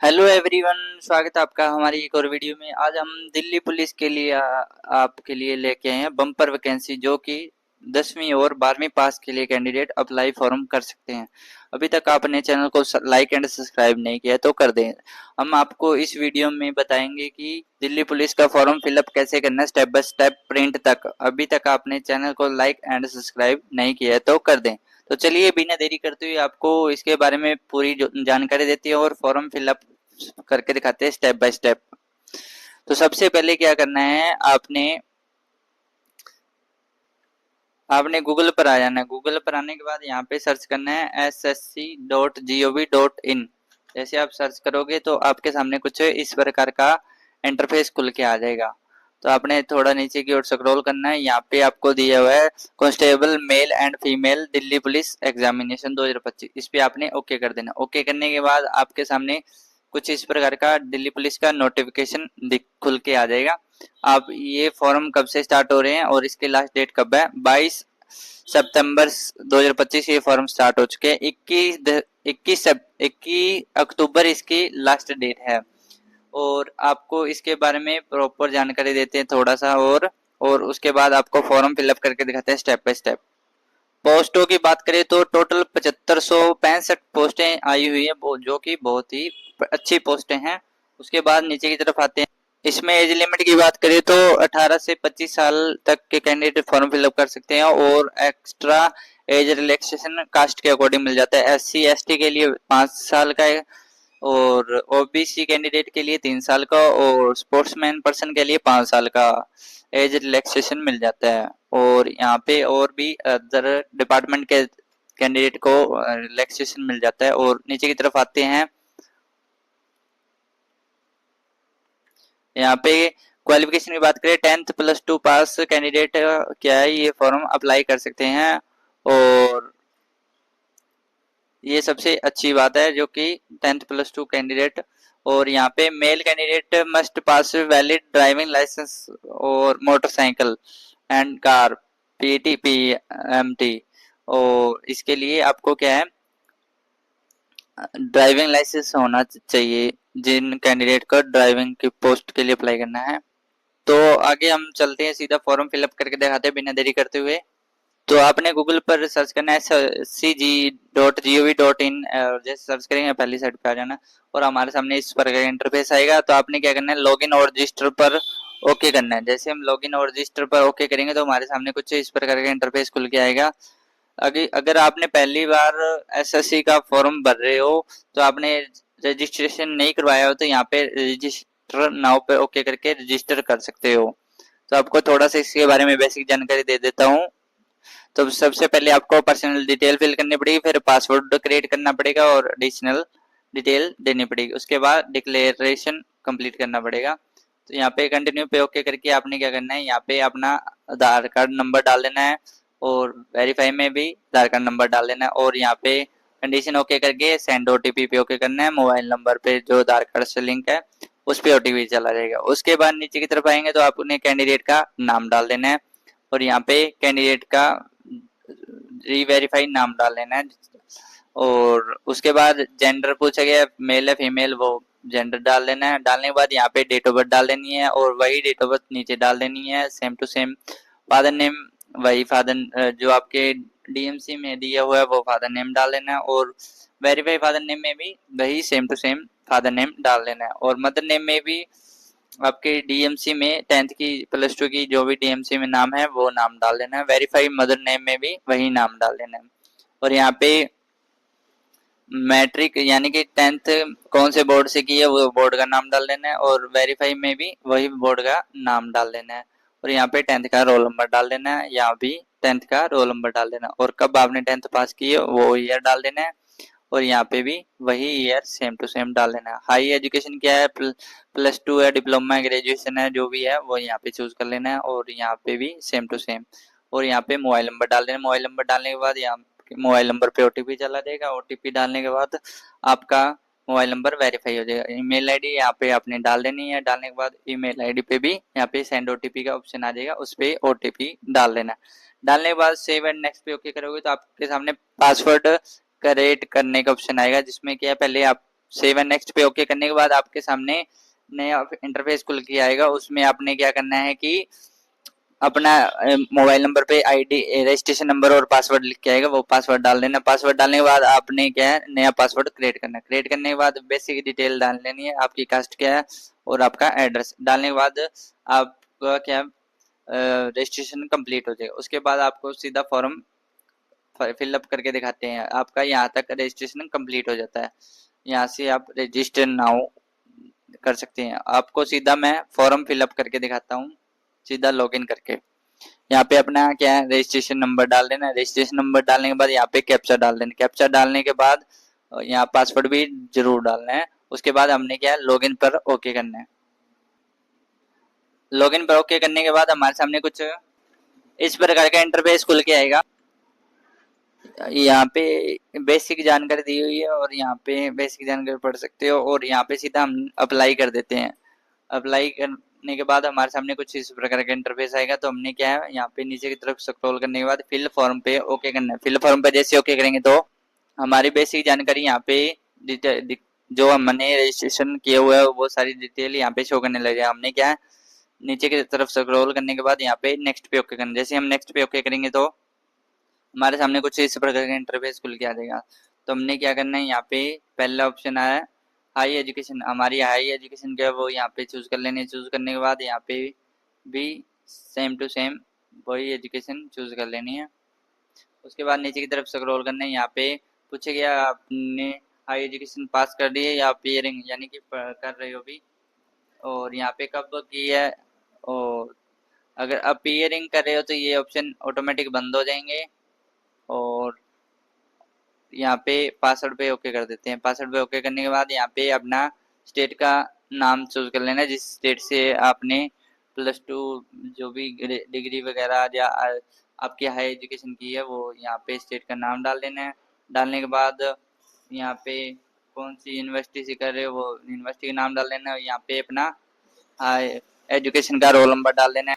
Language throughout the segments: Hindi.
हेलो एवरीवन, स्वागत है आपका हमारी एक और वीडियो में। आज हम दिल्ली पुलिस के लिए आपके लिए लेके आए हैं बम्पर वैकेंसी, जो कि 10वीं और 12वीं पास के लिए कैंडिडेट अप्लाई फॉर्म कर सकते हैं। अभी तक आपने चैनल को लाइक एंड सब्सक्राइब नहीं किया है तो कर दें। हम आपको इस वीडियो में बताएंगे कि दिल्ली पुलिस का फॉर्म फिलअप कैसे करना है, स्टेप बाय स्टेप प्रिंट तक। अभी तक आपने चैनल को लाइक एंड सब्सक्राइब नहीं किया है तो कर दें। तो चलिए बिना देरी करते हुए आपको इसके बारे में पूरी जानकारी देती है और फॉर्म फिलअप करके दिखाते हैं स्टेप बाय स्टेप। तो सबसे पहले क्या करना है, आपने गूगल पर आ जाना है। गूगल पर आने के बाद यहाँ पे सर्च करना है ssc.gov.in। जैसे आप सर्च करोगे तो आपके सामने कुछ इस प्रकार का इंटरफेस खुल के आ जाएगा। तो आपने थोड़ा नीचे की ओर स्क्रॉल करना है। यहाँ पे आपको दिया हुआ है constable male and female Delhi police examination 2025। इस पे आपने ओके कर देना। ओके करने के बाद आपके सामने कुछ इस प्रकार का दिल्ली पुलिस का नोटिफिकेशन खुल के आ जाएगा। अब ये फॉर्म कब से स्टार्ट हो रहे हैं और इसके लास्ट डेट कब है? 22 सितंबर 2025 ये फॉर्म स्टार्ट हो चुके हैं। 21 अक्टूबर इसकी लास्ट डेट है। और आपको इसके बारे में प्रॉपर जानकारी देते हैं थोड़ा सा, और उसके बाद आपको फॉर्म फिलअप करके दिखाते हैं स्टेप बाय स्टेप। पोस्टों की बात करें तो टोटल 7565 पोस्टें आई हुई है, जो कि बहुत ही अच्छी पोस्टें हैं। उसके बाद नीचे की तरफ आते हैं। इसमें एज लिमिट की बात करें तो 18 से 25 साल तक के कैंडिडेट फॉर्म फिलअप कर सकते हैं, और एक्स्ट्रा एज रिलैक्सेशन कास्ट के अकॉर्डिंग मिल जाता है। SC ST के लिए 5 साल का है, और OBC कैंडिडेट के लिए 3 साल का, और स्पोर्ट्समैन पर्सन के लिए 5 साल का एज रिलैक्सेशन मिल जाता है। और यहाँ पे और भी अदर डिपार्टमेंट के कैंडिडेट को रिलैक्सेशन मिल जाता है। और नीचे की तरफ आते हैं। यहाँ पे क्वालिफिकेशन की बात करें, 10th+2 पास कैंडिडेट क्या है, ये फॉर्म अप्लाई कर सकते हैं। और ये सबसे अच्छी बात है, जो कि 10th+2 कैंडिडेट। और यहाँ पे male candidate must pass valid driving licence और motorcycle and car PT PMT। और इसके लिए आपको क्या है, ड्राइविंग लाइसेंस होना चाहिए जिन कैंडिडेट को ड्राइविंग की पोस्ट के लिए अप्लाई करना है। तो आगे हम चलते हैं, सीधा फॉर्म फिलअप करके दिखाते हैं बिना देरी करते हुए। तो आपने गूगल पर सर्च करना है cg.gov.in, और जैसे सर्च करेंगे पहली साइड पे आ जाना, और हमारे सामने इस प्रकार का इंटरफेस आएगा। तो आपने क्या करना है, लॉगिन और रजिस्टर पर ओके करना है। जैसे हम लॉगिन और रजिस्टर पर ओके करेंगे तो हमारे सामने कुछ इस प्रकार का इंटरफेस खुल के आएगा। अगर आपने पहली बार SSC का फॉर्म भर रहे हो, तो आपने रजिस्ट्रेशन नहीं करवाया हो, तो यहाँ पे रजिस्टर नाउ पे ओके करके रजिस्टर कर सकते हो। तो आपको थोड़ा सा इसके बारे में बेसिक जानकारी दे देता हूँ। तो सबसे पहले आपको पर्सनल डिटेल फिल करनी पड़ेगी, फिर पासवर्ड क्रिएट करना पड़ेगा और एडिशनल डिटेल देनी पड़ेगी। उसके बाद डिक्लेरेशन कंप्लीट करना पड़ेगा। तो यहाँ पे कंटिन्यू पे ओके करके आपने क्या करना है, यहाँ पे अपना आधार कार्ड नंबर डाल देना है, और वेरीफाई में भी आधार कार्ड नंबर डाल देना है। और यहाँ पे कंडीशन ओके करके सेंड OTP पे ओके करना है। मोबाइल नंबर पे जो आधार कार्ड से लिंक है उस पे OTP चला जाएगा। उसके बाद नीचे की तरफ आएंगे तो आपने कैंडिडेट का नाम डाल देना है, और यहाँ पे कैंडिडेट का रीवेरीफाई नाम डाल लेना है। और उसके बाद जेंडर पूछा गया, मेल है फीमेल, वो जेंडर डाल लेना है। डालने के बाद यहाँ पे डेट ऑफ बर्थ डाल देनी है, और वही डेट ऑफ बर्थ नीचे डाल देनी है, same to same. Father name वही फादर जो आपके DMC में दिया हुआ है वो फादर नेम डाल लेना है, और वेरीफाई फादर नेम में भी वही same to same father name डाल लेना है। और मदर नेम में भी आपके DMC में 10th की +2 की जो भी DMC में नाम है वो नाम डाल देना है। वेरीफाई मदर नेम में भी वही नाम डाल देना है। और यहाँ पे मैट्रिक यानी कि 10th कौन से बोर्ड से की है वो बोर्ड का नाम डाल देना है, और वेरीफाई में भी वही बोर्ड का नाम डाल देना है। और यहाँ पे 10th का रोल नंबर डाल देना है, यहाँ भी 10th का रोल नंबर डाल देना है, और कब आपने 10th पास की है वो ईयर डाल देना है। और यहाँ पे भी वही ईयर सेम टू सेम डाल देना है। हाई एजुकेशन क्या है, +2 है, डिप्लोमा है, ग्रेजुएशन है, जो भी है वो यहाँ पे चूज कर लेना है, और यहाँ पे भी सेम टू सेम। और यहाँ पे मोबाइल नंबर डाल देना। मोबाइल नंबर डालने के बाद यहाँ मोबाइल नंबर पे OTP चला जाएगा। OTP डालने के बाद आपका मोबाइल नंबर वेरीफाई हो जाएगा। ईमेल आईडी यहाँ पे आपने डाल देनी है। डालने के बाद ईमेल आईडी पे भी यहाँ पे सेंड OTP का ऑप्शन आ जाएगा, उस पे OTP डाल देना। डालने के बाद सेव एंड नेक्स्ट पे ओके करोगे तो आपके सामने पासवर्ड क्रिएट करने का ऑप्शन आएगा, जिसमें क्या है, पहले आप सेव एंड नेक्स्ट पे ओके करने के बाद आपके सामने नया इंटरफेस खुल के आएगा। उसमें आपने क्या करना है कि अपना मोबाइल नंबर पे आईडी रजिस्ट्रेशन नंबर और पासवर्ड लिख के आएगा, वो पासवर्ड डाल देना। पासवर्ड डालने के बाद आपने क्या है नया पासवर्ड क्रिएट करना है। क्रिएट करने के बाद बेसिक डिटेल डाल लेनी है, आपकी कास्ट क्या है और आपका एड्रेस डालने के बाद आपका क्या रजिस्ट्रेशन कंप्लीट हो जाएगा। उसके बाद आपको सीधा फॉर्म फिलअप करके दिखाते हैं, आपका यहाँ तक रजिस्ट्रेशन कंप्लीट हो जाता है। यहाँ से आप रजिस्टर नाउ कर सकते हैं। आपको सीधा मैं फॉर्म फिलअप करके दिखाता हूँ, सीधा लॉगिन करके। यहाँ पे अपना क्या है रजिस्ट्रेशन नंबर डाल देना। रजिस्ट्रेशन नंबर डालने के बाद यहाँ पे कैप्चा डाल देना। कैप्चा डालने के बाद यहाँ पासवर्ड भी जरूर डालना है। उसके बाद हमने क्या है लॉगिन पर ओके करना है। लॉगिन पर ओके करने के बाद हमारे सामने कुछ इस प्रकार का इंटरफेस खुल के आएगा। यहाँ पे बेसिक जानकारी दी हुई है और यहाँ पे बेसिक जानकारी पढ़ सकते हो और यहाँ पे सीधा हम अप्लाई कर देते हैं। अप्लाई करने के बाद हमारे सामने कुछ इस प्रकार का इंटरफेस आएगा। तो हमने क्या है यहाँ पे नीचे की तरफ स्क्रॉल करने के बाद फिल फॉर्म पे ओके करना है। फिल फॉर्म पे जैसे ओके करेंगे तो हमारी बेसिक जानकारी यहाँ पे जो हमने रजिस्ट्रेशन किया हुआ है वो सारी डिटेल यहाँ पे शो करने लगे। हमने क्या है नीचे की तरफ स्क्रॉल करने के बाद यहाँ पे नेक्स्ट पे ओके करना। जैसे हम नेक्स्ट पे ओके करेंगे तो हमारे सामने कुछ इस प्रकार का इंटरफेस खुल के आ जाएगा। तो हमने क्या करना है यहाँ पे पहला ऑप्शन आया हाई एजुकेशन, हमारी हाई एजुकेशन क्या है वो यहाँ पे चूज कर लेनी। चूज करने के बाद यहाँ पे भी सेम टू सेम वही एजुकेशन चूज कर लेनी है। उसके बाद नीचे की तरफ स्क्रॉल करना है। यहाँ पे पूछे गया आपने हाई एजुकेशन पास कर दी है या अपीयरिंग यानी कि कर रहे हो भी, और यहाँ पे कब की है। और अगर अपीयरिंग कर रहे हो तो ये ऑप्शन ऑटोमेटिक बंद हो जाएंगे। और यहाँ पे पासवर्ड पे ओके कर देते हैं। पासवर्ड पे ओके करने के बाद यहाँ पे अपना स्टेट का नाम चूज कर लेना, जिस स्टेट से आपने +2 जो भी डिग्री वगैरह या आपकी हाई एजुकेशन की है वो यहाँ पे स्टेट का नाम डाल देना है। डालने के बाद यहाँ पे कौन सी यूनिवर्सिटी से कर रहे हो वो यूनिवर्सिटी का नाम डाल देना है। यहाँ पे अपना हाई एजुकेशन का रोल नंबर डाल देना है।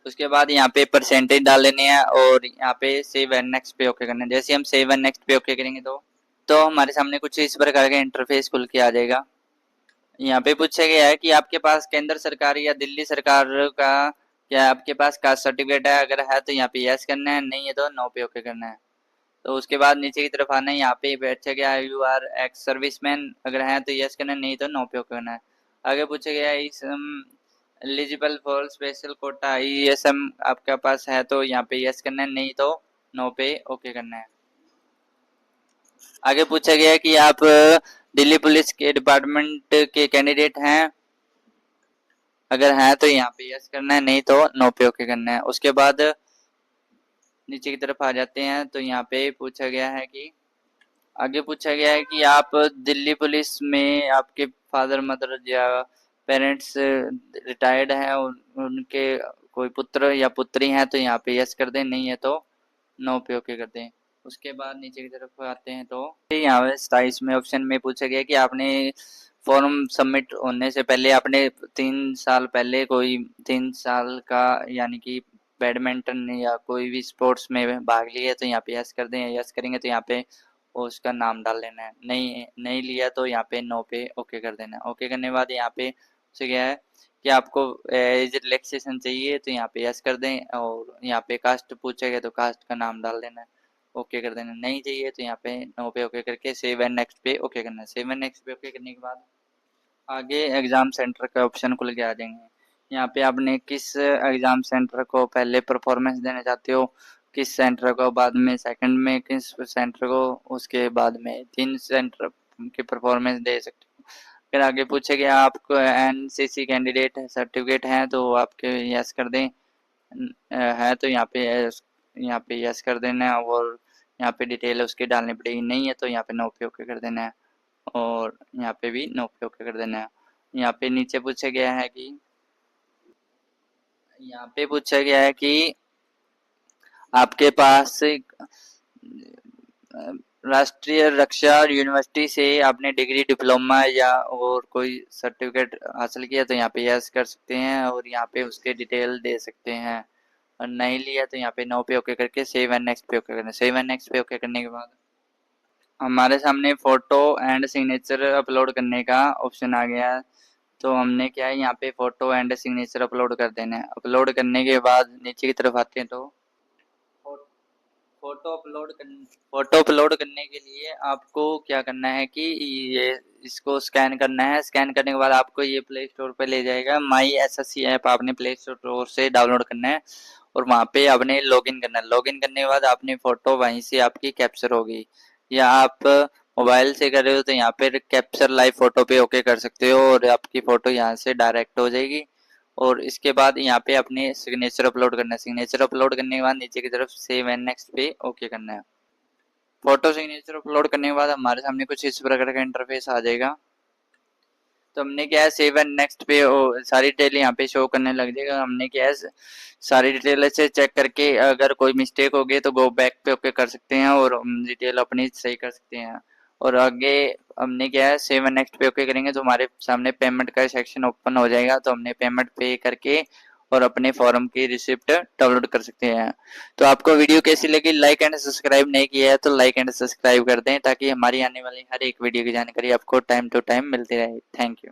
उसके बाद यहाँ पे परसेंटेज डाल देनी है और यहाँ पे सेव एंड नेक्स्ट पे ओके करना है। जैसे हम सेव एंड नेक्स्ट पे ओके करेंगे तो हमारे सामने कुछ इस प्रकार का इंटरफेस खुल के आ जाएगा। यहाँ पे पूछा गया है कि आपके पास केंद्र सरकार या दिल्ली सरकार का क्या आपके पास कास्ट सर्टिफिकेट है, अगर है तो यहाँ पे यस करना है, नहीं है तो नो पे ओके करना है। तो उसके बाद नीचे की तरफ आना है। यहाँ पे पूछा गया है यू आर एक्स सर्विसमैन, अगर है तो यस करना है, नहीं तो नो पे ओके करना है। आगे पूछा गया है इस eligible for special Kota ESM आपके पास है तो यहाँ पे यस करना है, नहीं तो नो पे ओके करना है। आगे पूछा गया है कि आप दिल्ली पुलिस के डिपार्टमेंट के कैंडिडेट हैं, अगर है तो यहाँ पे यस करना है, नहीं तो नो पे ओके करना है। उसके बाद नीचे की तरफ आ जाते हैं तो यहाँ पे पूछा गया है कि आगे पूछा गया है कि आप दिल्ली पुलिस में आपके फादर मदर या पेरेंट्स रिटायर्ड हैं, उनके कोई पुत्र या पुत्री हैं तो यहाँ पे यस कर दें, नहीं है तो नो पे ओके कर दें। उसके बाद नीचे की तरफ आते हैं तो यहाँ पे 27 में ऑप्शन में पूछा गया कि आपने फॉर्म सबमिट होने से पहले आपने 3 साल पहले कोई 3 साल का यानी कि बैडमिंटन या कोई भी स्पोर्ट्स में भाग लिया तो यहाँ पे यस कर दें। यस करेंगे तो यहाँ पे उसका नाम डाल देना है, नहीं नहीं लिया तो यहाँ पे नो पे ओके कर देना है। ओके करने के बाद यहाँ पे से क्या है कि आपको एज रिलैक्सेशन चाहिए तो यहाँ पे यस कर दें, और यहाँ पे कास्ट पूछेगा तो कास्ट का नाम डाल देना है, ओके कर देना। नहीं चाहिए तो यहाँ पे नो पे ओके करके सेव एंड नेक्स्ट पे ओके करना है। सेव एंड नेक्स्ट पे ओके करने के बाद आगे एग्जाम सेंटर का ऑप्शन खुल के आ जाएंगे। यहाँ पे आपने किस एग्जाम सेंटर को पहले परफॉर्मेंस देना चाहते हो, किस सेंटर को बाद में, सेकंड में किस सेंटर को, उसके बाद में 3 सेंटर की परफॉर्मेंस दे सकते हो। फिर आगे पूछेगा आपको एनसीसी कैंडिडेट सर्टिफिकेट है तो आपके यस कर दें, है तो यहाँ पे यस कर देना है और यहाँ पे डिटेल उसकी डालनी पड़ेगी, नहीं है तो यहाँ पे नो पे ओके कर देना है और यहाँ पे भी नो पे ओके कर देना है। यहाँ पे नीचे पूछा गया है कि यहाँ पे पूछा गया है कि आपके पास राष्ट्रीय रक्षा यूनिवर्सिटी से आपने डिग्री डिप्लोमा या और कोई सर्टिफिकेट हासिल किया तो यहाँ पे यस कर सकते हैं और यहाँ पे उसके डिटेल दे सकते हैं, और नहीं लिया तो यहाँ पे नो पे ओके करके सेव एंड नेक्स्ट पे ओके करना है। सेव एंड नेक्स्ट पे ओके करने के बाद हमारे सामने फोटो एंड सिग्नेचर अपलोड करने का ऑप्शन आ गया है। तो हमने क्या है यहाँ पे फोटो एंड सिग्नेचर अपलोड कर देना है। अपलोड करने के बाद नीचे की तरफ आते हैं तो फोटो अपलोड कर फोटो अपलोड करने के लिए आपको क्या करना है कि ये इसको स्कैन करना है। स्कैन करने के बाद आपको ये प्ले स्टोर पे ले जाएगा। माई एसएससी ऐप आपने प्ले स्टोर से डाउनलोड करना है और वहाँ पे आपने लॉगिन करना है। लॉगिन करने के बाद आपने फोटो वहीं से आपकी कैप्चर होगी, या आप मोबाइल से कर रहे हो तो यहाँ पे कैप्चर लाइव फोटो पे ओके कर सकते हो और आपकी फोटो यहाँ से डायरेक्ट हो जाएगी। और इसके बाद यहाँ पे अपने सिग्नेचर अपलोड करना है। सिग्नेचर अपलोड करने के बाद नीचे की तरफ सेव एंड नेक्स्ट पे ओके करना है। फोटो सिग्नेचर अपलोड करने के बाद हमारे सामने कुछ इस प्रकार का इंटरफेस आ जाएगा। तो हमने क्या है सेव एंड नेक्स्ट पे सारी डिटेल यहाँ पे शो करने लग जाएगा। हमने क्या है सारी डिटेल से चेक करके अगर कोई मिस्टेक हो गई तो गो बैक पे ओके कर सकते हैं और डिटेल अपनी सही कर सकते हैं। और आगे हमने क्या है सेव एंड नेक्स्ट पे ओके करेंगे तो हमारे सामने पेमेंट का सेक्शन ओपन हो जाएगा। तो हमने पेमेंट पे करके और अपने फॉर्म की रिसिप्ट डाउनलोड कर सकते हैं। तो आपको वीडियो कैसी लगी, लाइक एंड सब्सक्राइब नहीं किया है तो लाइक एंड सब्सक्राइब कर दें ताकि हमारी आने वाली हर एक वीडियो की जानकारी आपको टाइम टू टाइम मिलती रहे। Thank you.